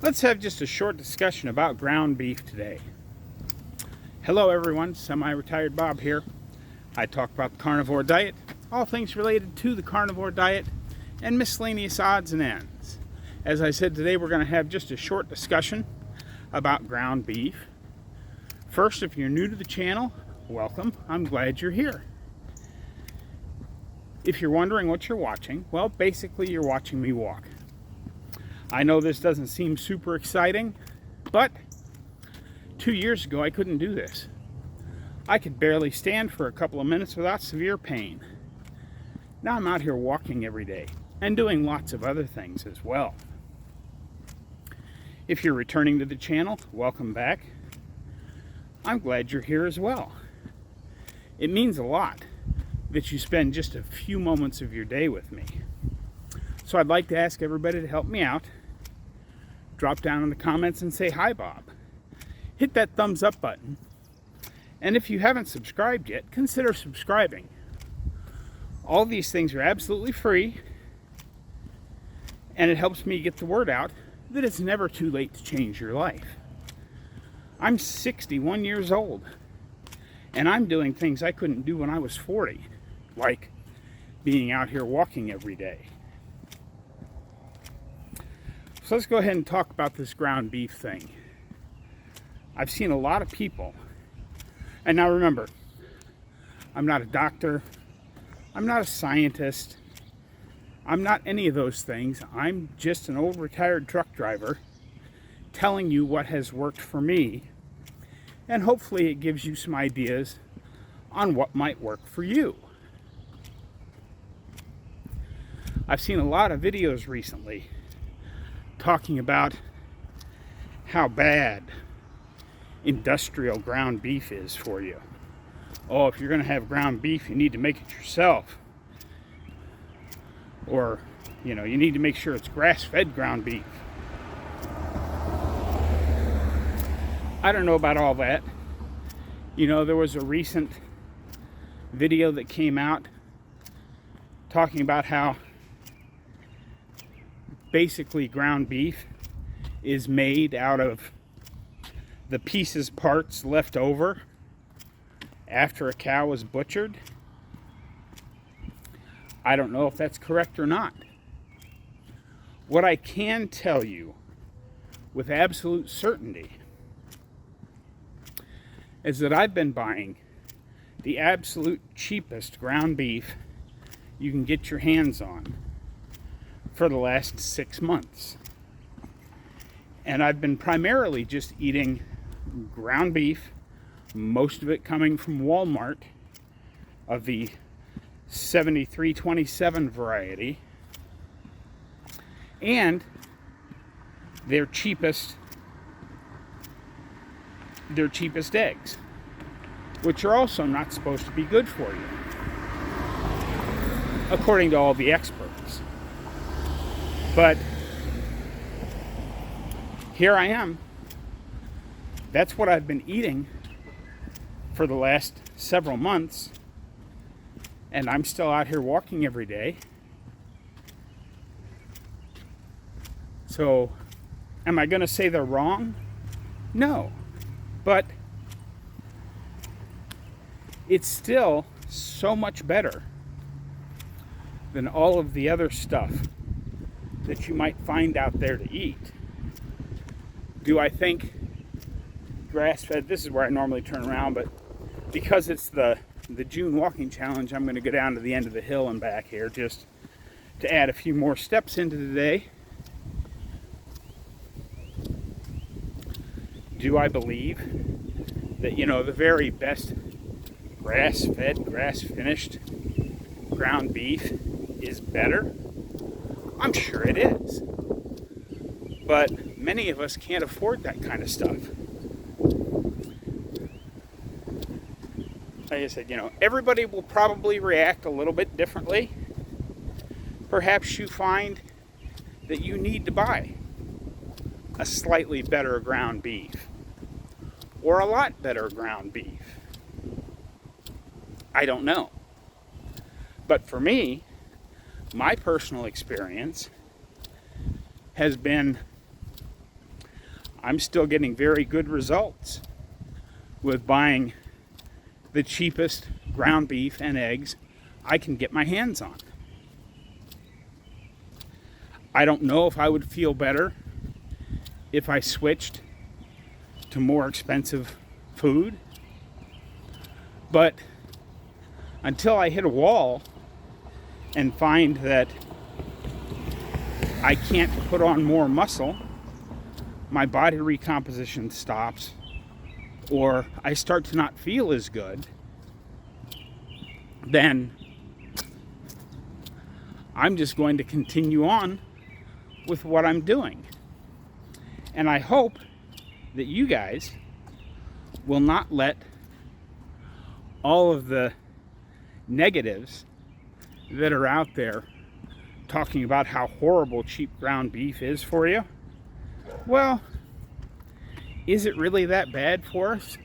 Let's have just a short discussion about ground beef today. Hello everyone, semi-retired Bob here. I talk about the carnivore diet, all things related to the carnivore diet, and miscellaneous odds and ends. As I said, today we're going to have just a short discussion about ground beef. First, if you're new to the channel, welcome. I'm glad you're here. If you're wondering what you're watching, well, basically you're watching me walk. I know this doesn't seem super exciting, but 2 years ago I couldn't do this. I could barely stand for a couple of minutes without severe pain. Now I'm out here walking every day and doing lots of other things as well. If you're returning to the channel, welcome back. I'm glad you're here as well. It means a lot that you spend just a few moments of your day with me. So I'd like to ask everybody to help me out. Drop down in the comments and say hi, Bob. Hit that thumbs up button. And if you haven't subscribed yet, consider subscribing. All these things are absolutely free, and it helps me get the word out that it's never too late to change your life. I'm 61 years old, and I'm doing things I couldn't do when I was 40, like being out here walking every day. So let's go ahead and talk about this ground beef thing. I've seen a lot of people, and now remember, I'm not a doctor, I'm not a scientist, I'm not any of those things. I'm just an old retired truck driver telling you what has worked for me, and hopefully it gives you some ideas on what might work for you. I've seen a lot of videos recently talking about how bad industrial ground beef is for you. Oh, if you're going to have ground beef, you need to make it yourself. Or, you need to make sure it's grass-fed ground beef. I don't know about all that. There was a recent video that came out talking about how basically ground beef is made out of the parts left over after a cow was butchered. I don't know if that's correct or not. What I can tell you with absolute certainty is that I've been buying the absolute cheapest ground beef you can get your hands on for the last 6 months. And I've been primarily just eating ground beef, most of it coming from Walmart, of the 7327 variety, and their cheapest eggs, which are also not supposed to be good for you, according to all the experts. But here I am. That's what I've been eating for the last several months, and I'm still out here walking every day. So, am I going to say they're wrong? No. But it's still so much better than all of the other stuff that you might find out there to eat. Do I think grass-fed, this is where I normally turn around, but because it's the June walking challenge, I'm going to go down to the end of the hill and back here just to add a few more steps into the day. Do I believe that, the very best grass-fed, grass-finished ground beef is better? I'm sure it is. But many of us can't afford that kind of stuff. Like I said, everybody will probably react a little bit differently. Perhaps you find that you need to buy a slightly better ground beef, or a lot better ground beef. I don't know. But for me, my personal experience has been I'm still getting very good results with buying the cheapest ground beef and eggs I can get my hands on. I don't know if I would feel better if I switched to more expensive food, but until I hit a wall and find that I can't put on more muscle, my body recomposition stops, or I start to not feel as good, then I'm just going to continue on with what I'm doing. And I hope that you guys will not let all of the negatives that are out there talking about how horrible cheap ground beef is for you. Well, is it really that bad for us?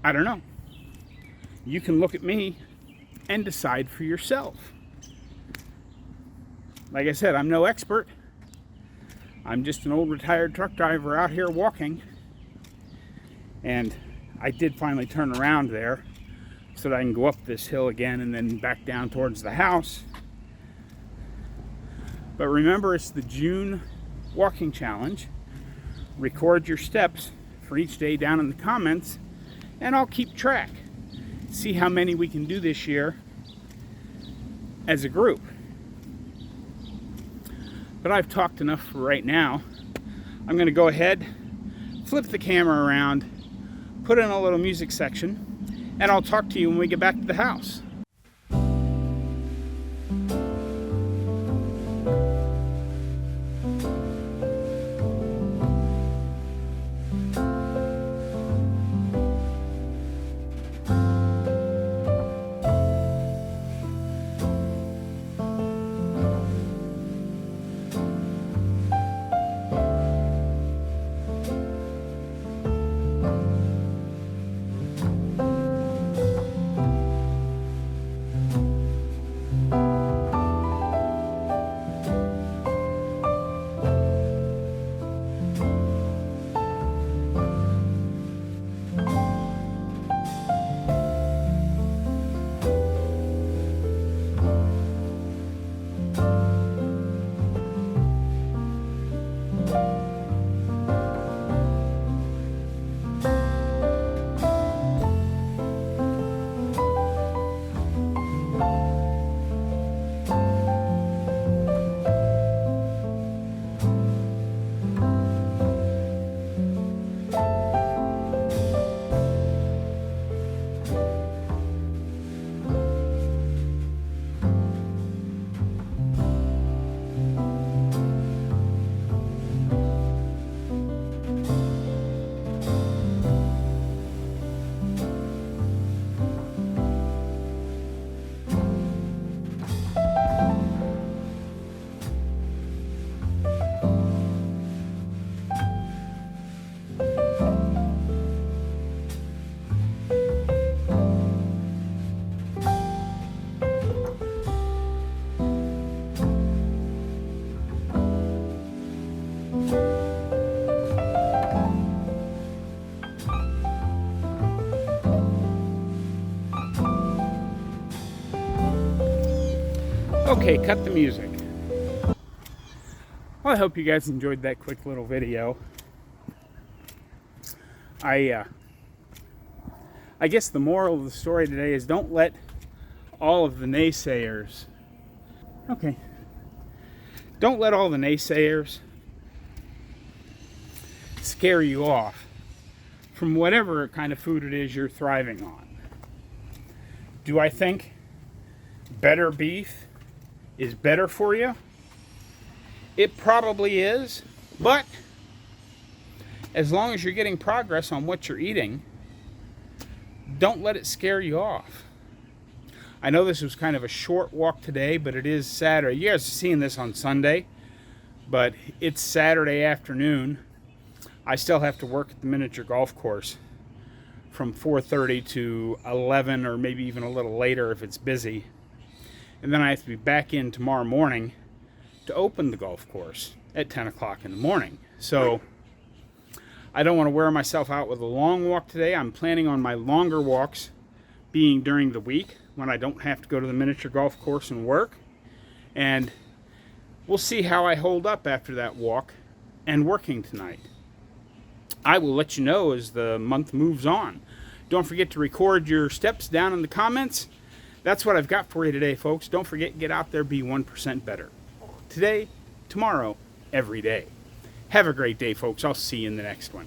I don't know. You can look at me and decide for yourself. Like I said, I'm no expert. I'm just an old retired truck driver out here walking. And I did finally turn around there so that I can go up this hill again and then back down towards the house. But remember, it's the June walking challenge. Record your steps for each day down in the comments, and I'll keep track. See how many we can do this year as a group. But I've talked enough for right now. I'm going to go ahead, flip the camera around, put in a little music section, and I'll talk to you when we get back to the house. Okay, cut the music. Well, I hope you guys enjoyed that quick little video. I guess the moral of the story today is don't let all of the naysayers, don't let all the naysayers scare you off from whatever kind of food it is you're thriving on. Do I think better beef is better for you? It probably is, but as long as you're getting progress on what you're eating, don't let it scare you off. I know this was kind of a short walk today, but it is Saturday. You guys are seeing this on Sunday, but it's Saturday afternoon. I still have to work at the miniature golf course from 4:30 to 11, or maybe even a little later if it's busy. And then I have to be back in tomorrow morning to open the golf course at 10 o'clock in the morning. So I don't want to wear myself out with a long walk today. I'm planning on my longer walks being during the week when I don't have to go to the miniature golf course and work. And we'll see how I hold up after that walk and working tonight. I will let you know as the month moves on. Don't forget to record your steps down in the comments. That's what I've got for you today, folks. Don't forget, get out there, be 1% better. Today, tomorrow, every day. Have a great day, folks. I'll see you in the next one.